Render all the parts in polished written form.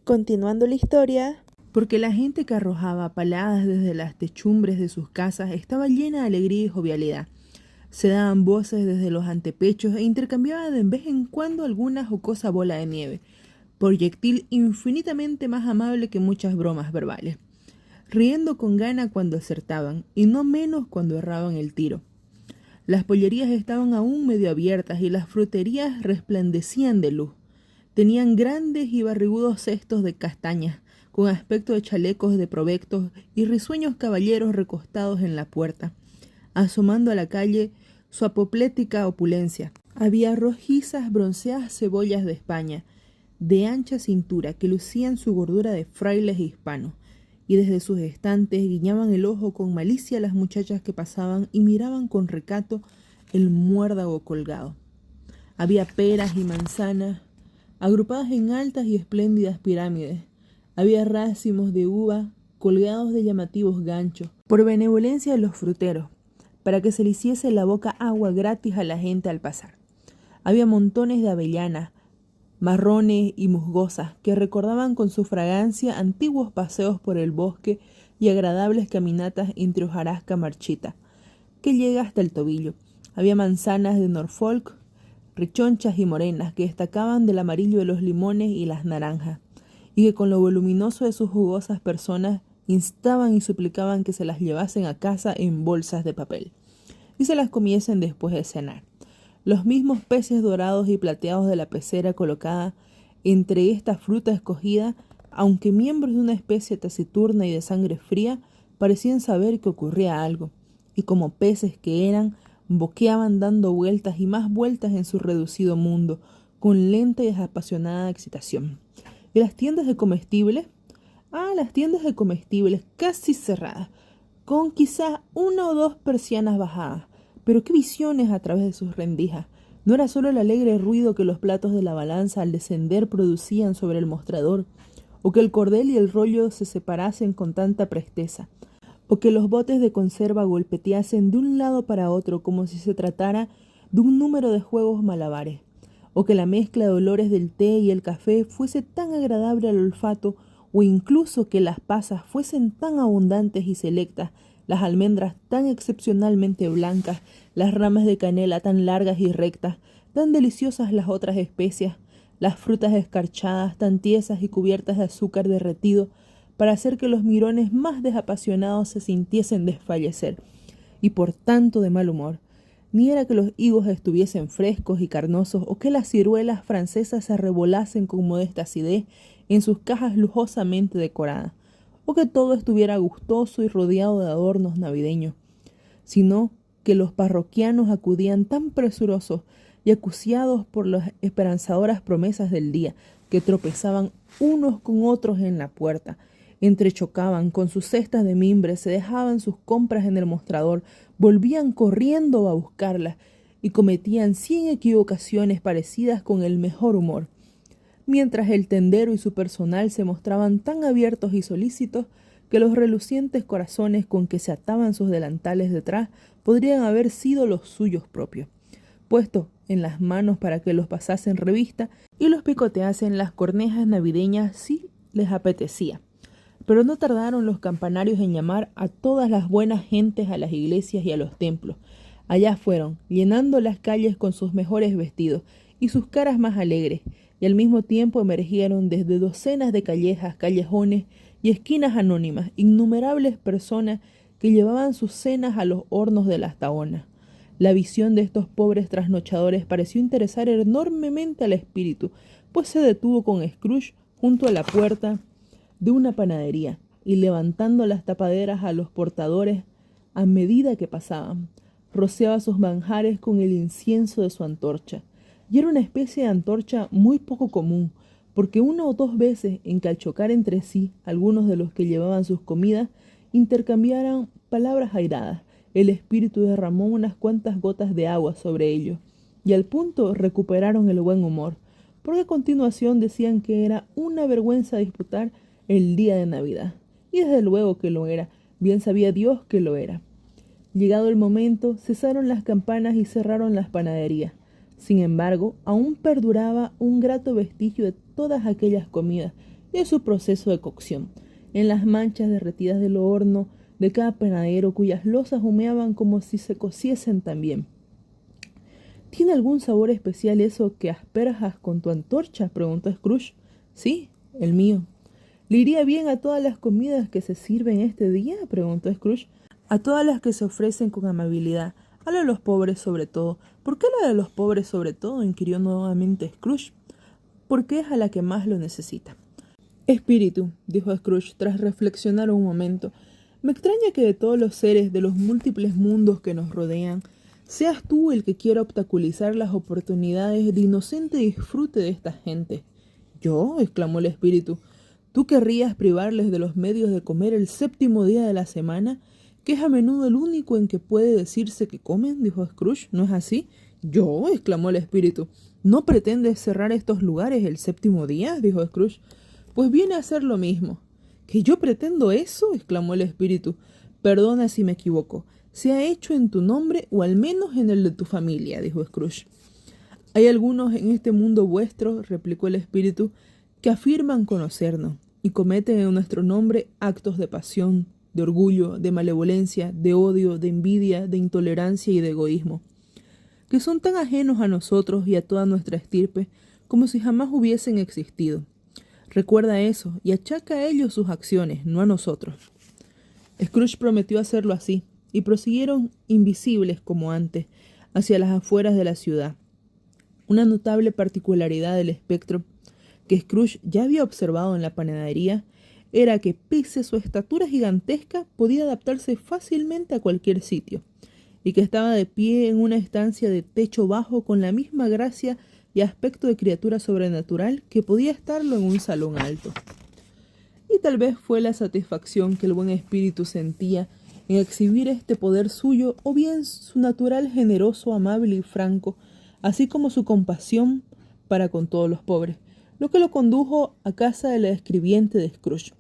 Continuando la historia, porque la gente que arrojaba paladas desde las techumbres de sus casas estaba llena de alegría y jovialidad. Se daban voces desde los antepechos e intercambiaban de vez en cuando alguna jocosa bola de nieve, proyectil infinitamente más amable que muchas bromas verbales, riendo con gana cuando acertaban y no menos cuando erraban el tiro. Las pollerías estaban aún medio abiertas y las fruterías resplandecían de luz. Tenían grandes y barrigudos cestos de castañas, con aspecto de chalecos de provectos y risueños caballeros recostados en la puerta, asomando a la calle su apoplética opulencia. Había rojizas bronceadas cebollas de España, de ancha cintura, que lucían su gordura de frailes hispanos, y desde sus estantes guiñaban el ojo con malicia las muchachas que pasaban y miraban con recato el muérdago colgado. Había peras y manzanas, agrupadas en altas y espléndidas pirámides. Había racimos de uva colgados de llamativos ganchos, por benevolencia de los fruteros, para que se le hiciese la boca agua gratis a la gente al pasar. Había montones de avellanas, marrones y musgosas, que recordaban con su fragancia antiguos paseos por el bosque y agradables caminatas entre hojarasca marchita, que llega hasta el tobillo. Había manzanas de Norfolk, rechonchas y morenas, que destacaban del amarillo de los limones y las naranjas, y que con lo voluminoso de sus jugosas personas instaban y suplicaban que se las llevasen a casa en bolsas de papel, y se las comiesen después de cenar. Los mismos peces dorados y plateados de la pecera colocada entre esta fruta escogida, aunque miembros de una especie taciturna y de sangre fría, parecían saber que ocurría algo, y como peces que eran, boqueaban dando vueltas y más vueltas en su reducido mundo, con lenta y desapasionada excitación. ¿Y las tiendas de comestibles? Las tiendas de comestibles casi cerradas, con quizás una o dos persianas bajadas. Pero qué visiones a través de sus rendijas. No era solo el alegre ruido que los platos de la balanza al descender producían sobre el mostrador, o que el cordel y el rollo se separasen con tanta presteza, o que los botes de conserva golpeteasen de un lado para otro como si se tratara de un número de juegos malabares, o que la mezcla de olores del té y el café fuese tan agradable al olfato, o incluso que las pasas fuesen tan abundantes y selectas, las almendras tan excepcionalmente blancas, las ramas de canela tan largas y rectas, tan deliciosas las otras especias, las frutas escarchadas tan tiesas y cubiertas de azúcar derretido, para hacer que los mirones más desapasionados se sintiesen desfallecer, y por tanto de mal humor. Ni era que los higos estuviesen frescos y carnosos, o que las ciruelas francesas se arrebolasen con modesta acidez en sus cajas lujosamente decoradas, o que todo estuviera gustoso y rodeado de adornos navideños, sino que los parroquianos acudían tan presurosos y acuciados por las esperanzadoras promesas del día, que tropezaban unos con otros en la puerta, entrechocaban con sus cestas de mimbre, se dejaban sus compras en el mostrador, volvían corriendo a buscarlas y cometían 100 equivocaciones parecidas con el mejor humor, mientras el tendero y su personal se mostraban tan abiertos y solícitos que los relucientes corazones con que se ataban sus delantales detrás podrían haber sido los suyos propios, puestos en las manos para que los pasasen revista y los picoteasen las cornejas navideñas si les apetecía. Pero no tardaron los campanarios en llamar a todas las buenas gentes a las iglesias y a los templos. Allá fueron, llenando las calles con sus mejores vestidos y sus caras más alegres, y al mismo tiempo emergieron desde docenas de callejas, callejones y esquinas anónimas, innumerables personas que llevaban sus cenas a los hornos de las tahonas. La visión de estos pobres trasnochadores pareció interesar enormemente al espíritu, pues se detuvo con Scrooge junto a la puerta de una panadería, y levantando las tapaderas a los portadores a medida que pasaban, rociaba sus manjares con el incienso de su antorcha. Y era una especie de antorcha muy poco común, porque una o dos veces en que al chocar entre sí algunos de los que llevaban sus comidas intercambiaran palabras airadas, el espíritu derramó unas cuantas gotas de agua sobre ellos, y al punto recuperaron el buen humor, porque a continuación decían que era una vergüenza disputar el día de Navidad. Y desde luego que lo era, bien sabía Dios que lo era. Llegado el momento, cesaron las campanas y cerraron las panaderías. Sin embargo, aún perduraba un grato vestigio de todas aquellas comidas, y de su proceso de cocción, en las manchas derretidas del horno de cada panadero cuyas losas humeaban como si se cociesen también. ¿Tiene algún sabor especial eso que asperjas con tu antorcha?, preguntó Scrooge. Sí, el mío. ¿Le iría bien a todas las comidas que se sirven este día?, preguntó Scrooge. A todas las que se ofrecen con amabilidad, a la de los pobres sobre todo. ¿Por qué a la de los pobres sobre todo?, inquirió nuevamente Scrooge. Porque es a la que más lo necesita. Espíritu, dijo Scrooge tras reflexionar un momento, me extraña que de todos los seres de los múltiples mundos que nos rodean, seas tú el que quiera obstaculizar las oportunidades de inocente disfrute de esta gente. ¿Yo?, exclamó el espíritu. ¿Tú querrías privarles de los medios de comer el 7º día de la semana, que es a menudo el único en que puede decirse que comen?, dijo Scrooge. ¿No es así? ¿Yo?, exclamó el espíritu. ¿No pretendes cerrar estos lugares el 7º día?, dijo Scrooge. Pues viene a ser lo mismo. ¿Que yo pretendo eso?, exclamó el espíritu. Perdona si me equivoco. Se ha hecho en tu nombre o al menos en el de tu familia, dijo Scrooge. Hay algunos en este mundo vuestro, replicó el espíritu, que afirman conocernos y cometen en nuestro nombre actos de pasión, de orgullo, de malevolencia, de odio, de envidia, de intolerancia y de egoísmo, que son tan ajenos a nosotros y a toda nuestra estirpe como si jamás hubiesen existido. Recuerda eso y achaca a ellos sus acciones, no a nosotros. Scrooge prometió hacerlo así, y prosiguieron invisibles como antes, hacia las afueras de la ciudad. Una notable particularidad del espectro que Scrooge ya había observado en la panadería era que, pese a su estatura gigantesca, podía adaptarse fácilmente a cualquier sitio, y que estaba de pie en una estancia de techo bajo con la misma gracia y aspecto de criatura sobrenatural que podía estarlo en un salón alto. Y tal vez fue la satisfacción que el buen espíritu sentía en exhibir este poder suyo, o bien su natural generoso, amable y franco, así como su compasión para con todos los pobres, lo que lo condujo a casa de la escribiente de Scrooge,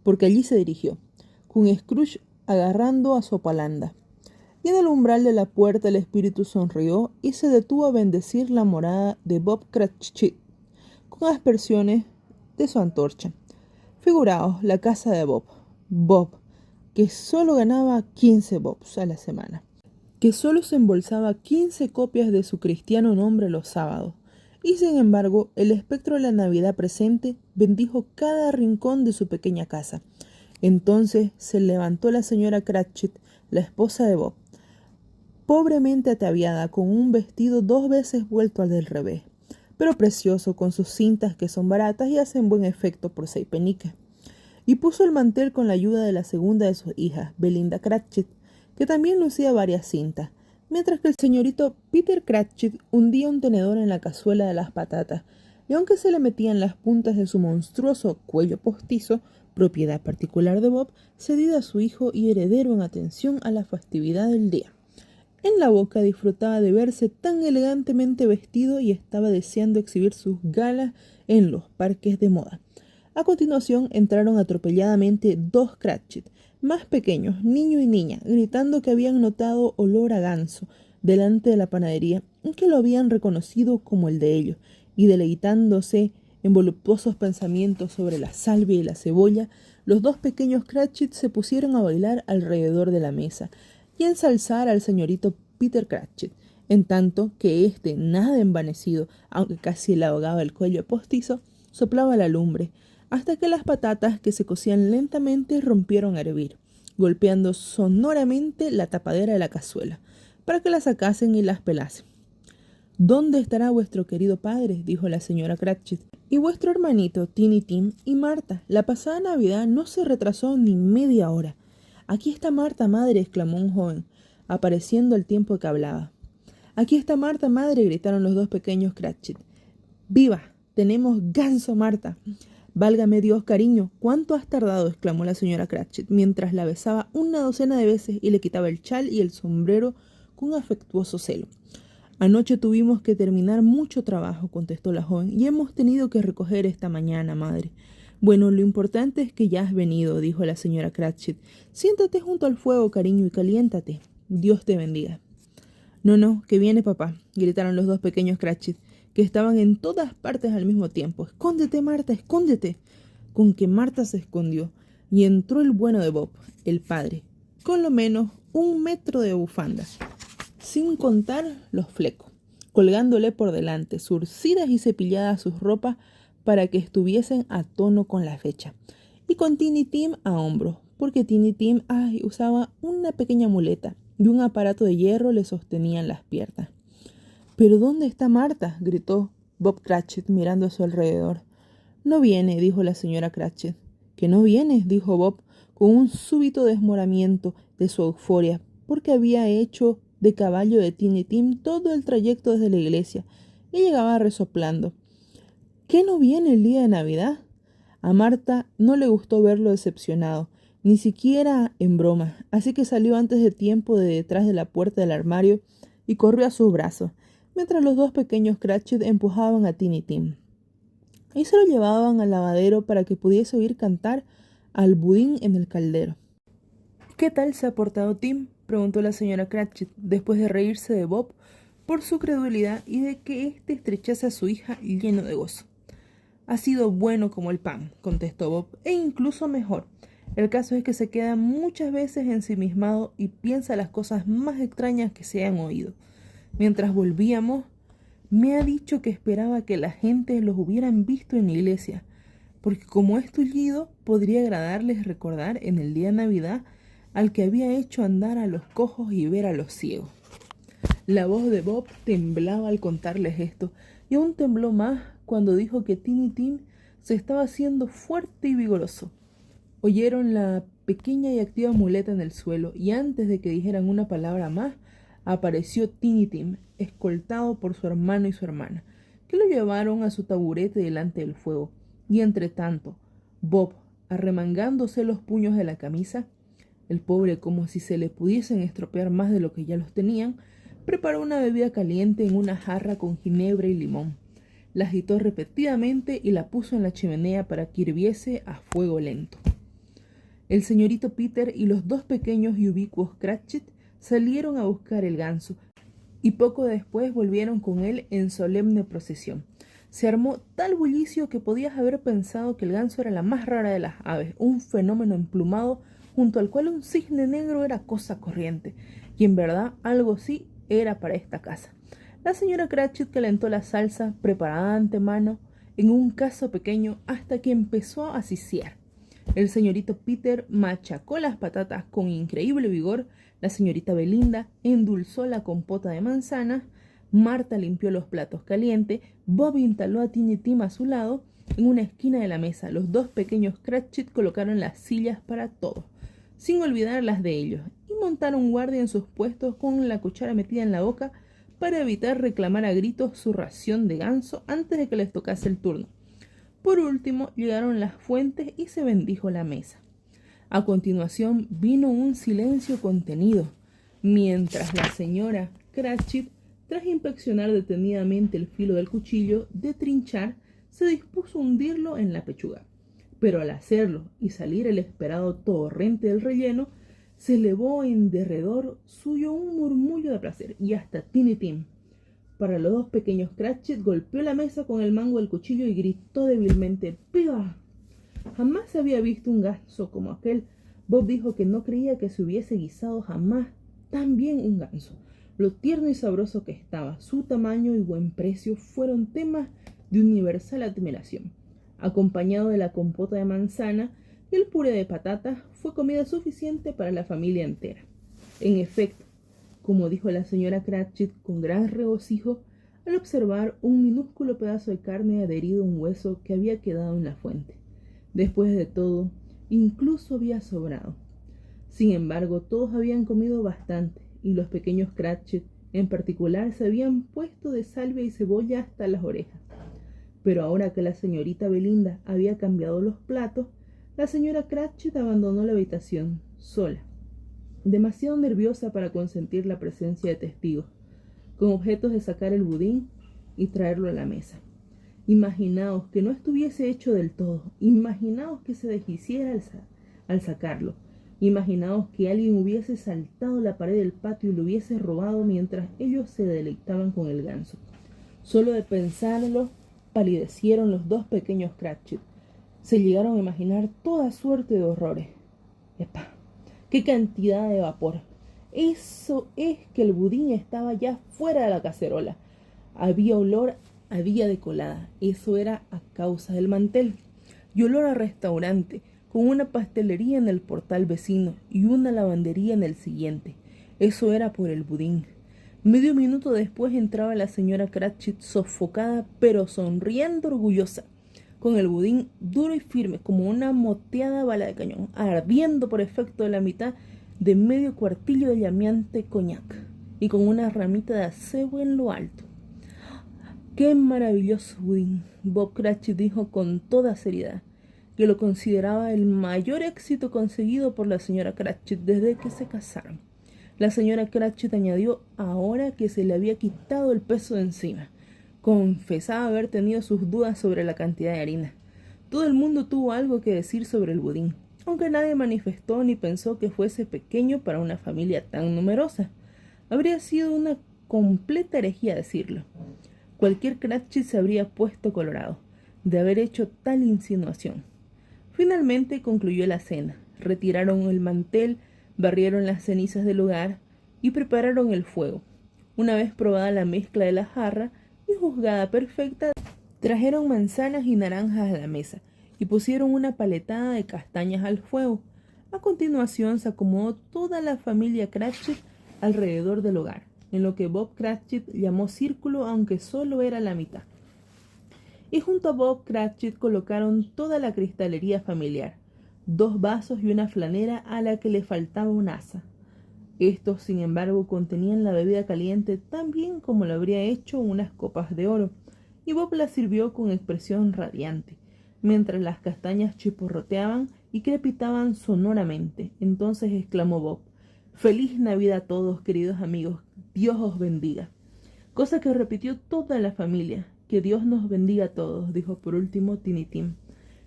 porque allí se dirigió, con Scrooge agarrando a su palanda. Y en el umbral de la puerta el espíritu sonrió y se detuvo a bendecir la morada de Bob Cratchit con aspersiones de su antorcha. Figuraos la casa de Bob, que solo ganaba 15 bobs a la semana, que solo se embolsaba 15 copias de su cristiano nombre los sábados, y sin embargo el espectro de la Navidad presente bendijo cada rincón de su pequeña casa. Entonces se levantó la señora Cratchit, la esposa de Bob, pobremente ataviada con un vestido 2 veces vuelto al del revés, pero precioso, con sus cintas que son baratas y hacen buen efecto por 6 peniques. Y puso el mantel con la ayuda de la segunda de sus hijas, Belinda Cratchit, que también lucía varias cintas, mientras que el señorito Peter Cratchit hundía un tenedor en la cazuela de las patatas, y aunque se le metían las puntas de su monstruoso cuello postizo, propiedad particular de Bob, cedida a su hijo y heredero en atención a la festividad del día. En la boca disfrutaba de verse tan elegantemente vestido y estaba deseando exhibir sus galas en los parques de moda. A continuación entraron atropelladamente 2 Cratchit, más pequeños, niño y niña, gritando que habían notado olor a ganso delante de la panadería y que lo habían reconocido como el de ellos, y deleitándose en voluptuosos pensamientos sobre la salvia y la cebolla, los 2 pequeños Cratchit se pusieron a bailar alrededor de la mesa y a ensalzar al señorito Peter Cratchit, en tanto que éste, nada envanecido, aunque casi le ahogaba el cuello postizo, soplaba la lumbre, hasta que las patatas que se cocían lentamente rompieron a hervir, golpeando sonoramente la tapadera de la cazuela, para que las sacasen y las pelasen. ¿Dónde estará vuestro querido padre?, dijo la señora Cratchit. Y vuestro hermanito, Tiny Tim y Marta. La pasada Navidad no se retrasó ni media hora. Aquí está Marta, madre, exclamó un joven, apareciendo al tiempo que hablaba. Aquí está Marta, madre, gritaron los 2 pequeños Cratchit. ¡Viva! Tenemos ganso, Marta. Válgame Dios, cariño, ¿cuánto has tardado?, exclamó la señora Cratchit, mientras la besaba una docena de veces y le quitaba el chal y el sombrero con afectuoso celo. Anoche tuvimos que terminar mucho trabajo, contestó la joven, y hemos tenido que recoger esta mañana, madre. Bueno, lo importante es que ya has venido, dijo la señora Cratchit. Siéntate junto al fuego, cariño, y caliéntate. Dios te bendiga. No, que viene papá, gritaron los 2 pequeños Cratchit, que estaban en todas partes al mismo tiempo. ¡Escóndete, Marta, escóndete! con que Marta se escondió y entró el bueno de Bob, el padre, con lo menos 1 metro de bufanda, sin contar los flecos, colgándole por delante, zurcidas y cepilladas sus ropas para que estuviesen a tono con la fecha, y con Tiny Tim a hombros, porque Tiny Tim usaba una pequeña muleta y un aparato de hierro le sostenían las piernas. ¿Pero dónde está Marta?, gritó Bob Cratchit mirando a su alrededor. No viene, dijo la señora Cratchit. ¿Que no viene?, dijo Bob, con un súbito desmoramiento de su euforia, porque había hecho de caballo de Tiny Tim todo el trayecto desde la iglesia y llegaba resoplando. ¿Qué no viene el día de Navidad? A Marta no le gustó verlo decepcionado, ni siquiera en broma, así que salió antes de tiempo de detrás de la puerta del armario y corrió a sus brazos, mientras los dos pequeños Cratchit empujaban a Tiny Tim y se lo llevaban al lavadero para que pudiese oír cantar al budín en el caldero. ¿Qué tal se ha portado Tim?, preguntó la señora Cratchit, después de reírse de Bob por su credulidad y de que éste estrechase a su hija lleno de gozo. Ha sido bueno como el pan, contestó Bob, e incluso mejor. El caso es que se queda muchas veces ensimismado y piensa las cosas más extrañas que se han oído. Mientras volvíamos, me ha dicho que esperaba que la gente los hubieran visto en la iglesia, porque como es tullido, podría agradarles recordar en el día de Navidad al que había hecho andar a los cojos y ver a los ciegos. La voz de Bob temblaba al contarles esto, y aún tembló más cuando dijo que Tiny Tim se estaba haciendo fuerte y vigoroso. Oyeron la pequeña y activa muleta en el suelo, y antes de que dijeran una palabra más, apareció Tiny Tim, escoltado por su hermano y su hermana, que lo llevaron a su taburete delante del fuego. Y entre tanto, Bob, arremangándose los puños de la camisa, el pobre como si se le pudiesen estropear más de lo que ya los tenían, preparó una bebida caliente en una jarra con ginebra y limón. La agitó repetidamente y la puso en la chimenea para que hirviese a fuego lento. El señorito Peter y los dos pequeños y ubicuos Cratchit salieron a buscar el ganso, y poco después volvieron con él en solemne procesión. Se armó tal bullicio que podías haber pensado que el ganso era la más rara de las aves, un fenómeno emplumado junto al cual un cisne negro era cosa corriente, y en verdad algo sí era para esta casa. La señora Cratchit calentó la salsa preparada de antemano en un cazo pequeño hasta que empezó a sisear. El señorito Peter machacó las patatas con increíble vigor, la señorita Belinda endulzó la compota de manzanas, Marta limpió los platos calientes, Bob instaló a Tiny Tim a su lado en una esquina de la mesa. Los dos pequeños Cratchit colocaron las sillas para todos, sin olvidar las de ellos, y montaron guardia en sus puestos con la cuchara metida en la boca para evitar reclamar a gritos su ración de ganso antes de que les tocase el turno. Por último, llegaron las fuentes y se bendijo la mesa. A continuación vino un silencio contenido, mientras la señora Cratchit, tras inspeccionar detenidamente el filo del cuchillo de trinchar, se dispuso a hundirlo en la pechuga. Pero al hacerlo y salir el esperado torrente del relleno, se elevó en derredor suyo un murmullo de placer, y hasta Tiny Tim, para los dos pequeños Cratchit, golpeó la mesa con el mango del cuchillo y gritó débilmente: ¡Piba! Jamás se había visto un ganso como aquel. Bob dijo que no creía que se hubiese guisado jamás tan bien un ganso. Lo tierno y sabroso que estaba, su tamaño y buen precio fueron temas de universal admiración. Acompañado de la compota de manzana y el puré de patatas, fue comida suficiente para la familia entera. En efecto, como dijo la señora Cratchit con gran regocijo al observar un minúsculo pedazo de carne adherido a un hueso que había quedado en la fuente. Después de todo, incluso había sobrado. Sin embargo, todos habían comido bastante, y los pequeños Cratchit, en particular, se habían puesto de salvia y cebolla hasta las orejas. Pero ahora que la señorita Belinda había cambiado los platos, la señora Cratchit abandonó la habitación, sola, demasiado nerviosa para consentir la presencia de testigos, con objetos de sacar el budín y traerlo a la mesa. Imaginaos que no estuviese hecho del todo, imaginaos que se deshiciera al sacarlo, imaginaos que alguien hubiese saltado la pared del patio y lo hubiese robado mientras ellos se deleitaban con el ganso. Solo de pensarlo palidecieron los dos pequeños Cratchit. Se llegaron a imaginar toda suerte de horrores. ¡Epa! ¡Qué cantidad de vapor! Eso es que el budín estaba ya fuera de la cacerola. Había olor a día de colada. Eso era a causa del mantel. Y olor a restaurante, con una pastelería en el portal vecino y una lavandería en el siguiente. Eso era por el budín. Medio minuto después entraba la señora Cratchit sofocada, pero sonriendo orgullosa, con el budín duro y firme como una moteada bala de cañón, ardiendo por efecto de la mitad de medio cuartillo de llameante coñac, y con una ramita de acebo en lo alto. ¡Qué maravilloso budín! Bob Cratchit dijo con toda seriedad, que lo consideraba el mayor éxito conseguido por la señora Cratchit desde que se casaron. La señora Cratchit añadió ahora que se le había quitado el peso de encima. Confesaba haber tenido sus dudas sobre la cantidad de harina. Todo el mundo tuvo algo que decir sobre el budín, aunque nadie manifestó ni pensó que fuese pequeño para una familia tan numerosa. Habría sido una completa herejía decirlo. Cualquier Cratchit se habría puesto colorado de haber hecho tal insinuación. Finalmente concluyó la cena. Retiraron el mantel, barrieron las cenizas del hogar y prepararon el fuego. Una vez probada la mezcla de la jarra y juzgada perfecta, trajeron manzanas y naranjas a la mesa y pusieron una paletada de castañas al fuego. A continuación se acomodó toda la familia Cratchit alrededor del hogar, en lo que Bob Cratchit llamó círculo, aunque solo era la mitad. Y junto a Bob Cratchit colocaron toda la cristalería familiar, 2 vasos y una flanera a la que le faltaba un asa. Estos, sin embargo, contenían la bebida caliente tan bien como lo habría hecho unas copas de oro, y Bob la sirvió con expresión radiante, mientras las castañas chisporroteaban y crepitaban sonoramente. Entonces exclamó Bob: «¡Feliz Navidad a todos, queridos amigos! ¡Dios os bendiga!». Cosa que repitió toda la familia. «Que Dios nos bendiga a todos», dijo por último Tiny Tim.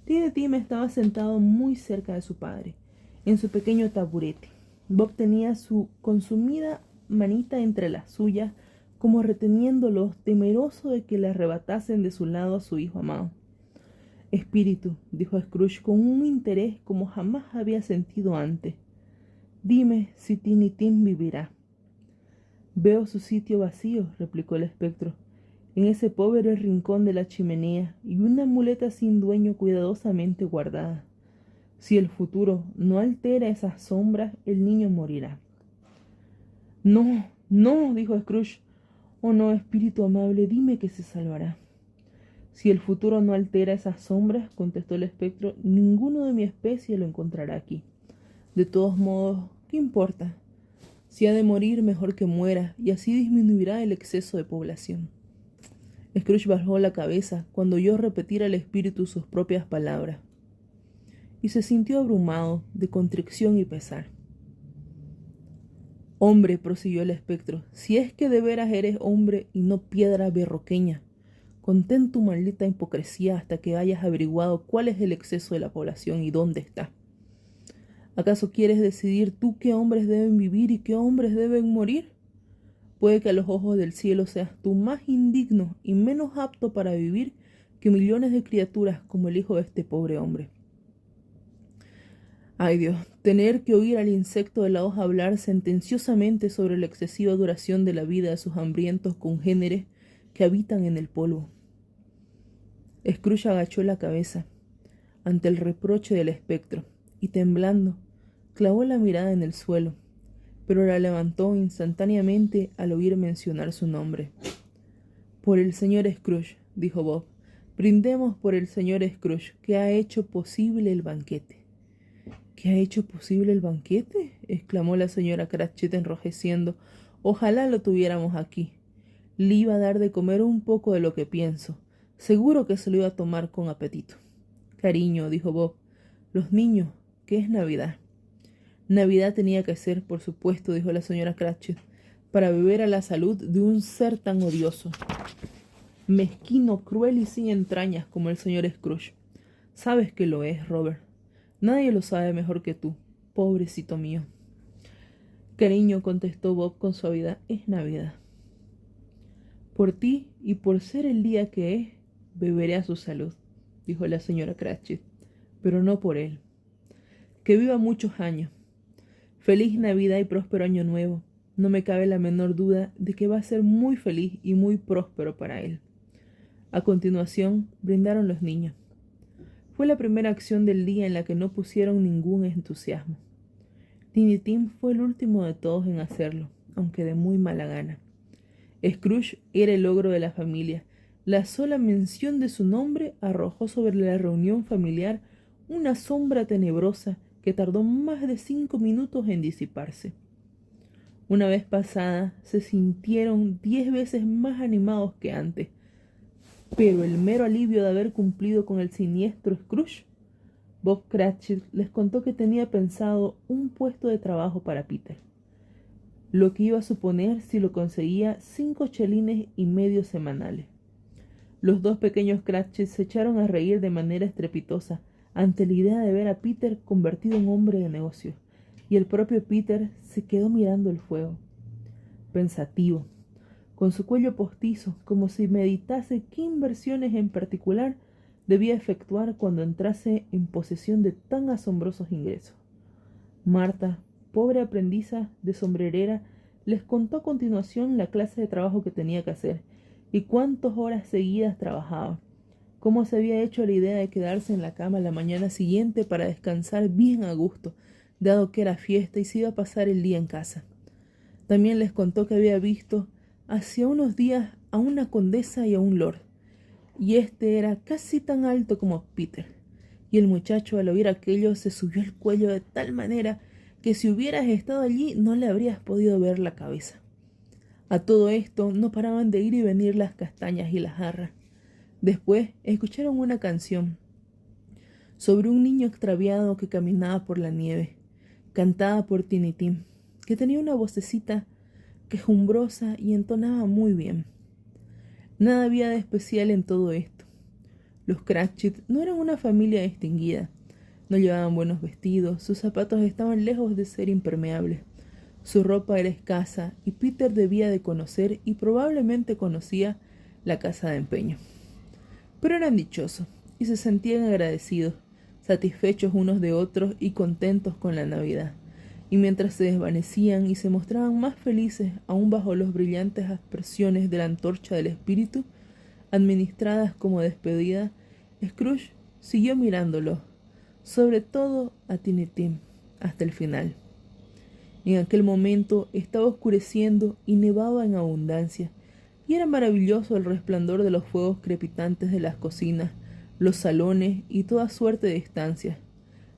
Tiny Tim estaba sentado muy cerca de su padre, en su pequeño taburete. Bob tenía su consumida manita entre las suyas, como reteniéndolo, temeroso de que le arrebatasen de su lado a su hijo amado. «Espíritu», dijo Scrooge con un interés como jamás había sentido antes, «dime si Tiny Tim vivirá». «Veo su sitio vacío», replicó el espectro, «en ese pobre rincón de la chimenea, y una muleta sin dueño cuidadosamente guardada. Si el futuro no altera esas sombras, el niño morirá». «No, no», dijo Scrooge. «Oh no, espíritu amable, dime que se salvará». «Si el futuro no altera esas sombras», contestó el espectro, «ninguno de mi especie lo encontrará aquí. De todos modos, ¿qué importa? Si ha de morir, mejor que muera, y así disminuirá el exceso de población». Scrooge bajó la cabeza cuando oyó repetir al espíritu sus propias palabras, y se sintió abrumado de contrición y pesar. «Hombre», prosiguió el espectro, «si es que de veras eres hombre y no piedra berroqueña, contén tu maldita hipocresía hasta que hayas averiguado cuál es el exceso de la población y dónde está. ¿Acaso quieres decidir tú qué hombres deben vivir y qué hombres deben morir? Puede que a los ojos del cielo seas tú más indigno y menos apto para vivir que millones de criaturas como el hijo de este pobre hombre». Ay Dios, tener que oír al insecto de la hoja hablar sentenciosamente sobre la excesiva duración de la vida de sus hambrientos congéneres que habitan en el polvo. Scrooge agachó la cabeza ante el reproche del espectro y, temblando, clavó la mirada en el suelo, pero la levantó instantáneamente al oír mencionar su nombre. «Por el señor Scrooge», dijo Bob, «brindemos por el señor Scrooge, que ha hecho posible el banquete». «¿Qué ha hecho posible el banquete?», exclamó la señora Cratchit enrojeciendo. «Ojalá lo tuviéramos aquí. Le iba a dar de comer un poco de lo que pienso. Seguro que se lo iba a tomar con apetito». «Cariño», dijo Bob, «los niños, ¿qué es Navidad?». «Navidad tenía que ser, por supuesto», dijo la señora Cratchit, «para beber a la salud de un ser tan odioso, mezquino, cruel y sin entrañas como el señor Scrooge. Sabes que lo es, Robert. Nadie lo sabe mejor que tú, pobrecito mío». «Cariño», contestó Bob con suavidad, «es Navidad. Por ti y por ser el día que es, beberé a su salud», dijo la señora Cratchit. pero no por él. Que viva muchos años. Feliz Navidad y próspero Año Nuevo. No me cabe la menor duda de que va a ser muy feliz y muy próspero para él. A continuación, brindaron los niños. Fue la primera acción del día en la que no pusieron ningún entusiasmo. Tiny Tim fue el último de todos en hacerlo, aunque de muy mala gana. Scrooge era el ogro de la familia. La sola mención de su nombre arrojó sobre la reunión familiar una sombra tenebrosa que tardó más de 5 minutos en disiparse. Una vez pasada, se sintieron 10 veces más animados que antes, pero el mero alivio de haber cumplido con el siniestro Scrooge, Bob Cratchit les contó que tenía pensado un puesto de trabajo para Peter, lo que iba a suponer, si lo conseguía, 5 chelines y medio semanales. Los dos pequeños Cratchit se echaron a reír de manera estrepitosa ante la idea de ver a Peter convertido en hombre de negocios, y el propio Peter se quedó mirando el fuego, pensativo, con su cuello postizo, como si meditase qué inversiones en particular debía efectuar cuando entrase en posesión de tan asombrosos ingresos. Marta, pobre aprendiza de sombrerera, les contó a continuación la clase de trabajo que tenía que hacer y cuántas horas seguidas trabajaba, cómo se había hecho la idea de quedarse en la cama la mañana siguiente para descansar bien a gusto, dado que era fiesta y se iba a pasar el día en casa. También les contó que había visto hacía unos días a una condesa y a un lord, y este era casi tan alto como Peter, y el muchacho al oír aquello se subió el cuello de tal manera que si hubieras estado allí no le habrías podido ver la cabeza. A todo esto no paraban de ir y venir las castañas y las jarras. Después escucharon una canción sobre un niño extraviado que caminaba por la nieve, cantada por Tiny Tim, que tenía una vocecita quejumbrosa y entonaba muy bien. Nada había de especial en todo esto. Los Cratchit no eran una familia distinguida. No llevaban buenos vestidos, sus zapatos estaban lejos de ser impermeables. Su ropa era escasa y Peter debía de conocer y probablemente conocía la casa de empeño. Pero eran dichosos y se sentían agradecidos, satisfechos unos de otros y contentos con la Navidad. Y mientras se desvanecían y se mostraban más felices aún bajo las brillantes aspersiones de la antorcha del espíritu, administradas como despedida, Scrooge siguió mirándolos, sobre todo a Tiny Tim, hasta el final. En aquel momento estaba oscureciendo y nevaba en abundancia, y era maravilloso el resplandor de los fuegos crepitantes de las cocinas, los salones y toda suerte de estancias,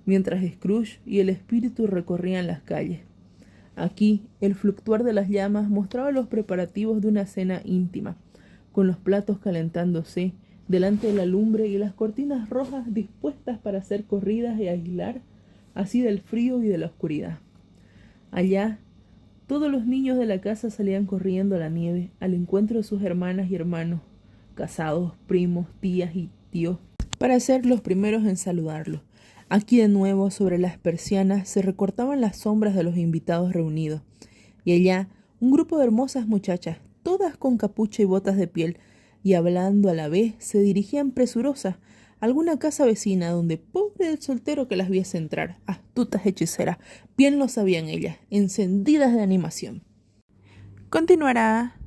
mientras Scrooge y el espíritu recorrían las calles. Aquí, el fluctuar de las llamas mostraba los preparativos de una cena íntima, con los platos calentándose delante de la lumbre y las cortinas rojas dispuestas para ser corridas y aislar así del frío y de la oscuridad. Allá, todos los niños de la casa salían corriendo a la nieve al encuentro de sus hermanas y hermanos, casados, primos, tías y tíos, para ser los primeros en saludarlos. Aquí de nuevo, sobre las persianas, se recortaban las sombras de los invitados reunidos, y allá un grupo de hermosas muchachas, todas con capucha y botas de piel, y hablando a la vez, se dirigían presurosas a alguna casa vecina donde pobre del soltero que las viese entrar, astutas hechiceras, bien lo sabían ellas, encendidas de animación. Continuará.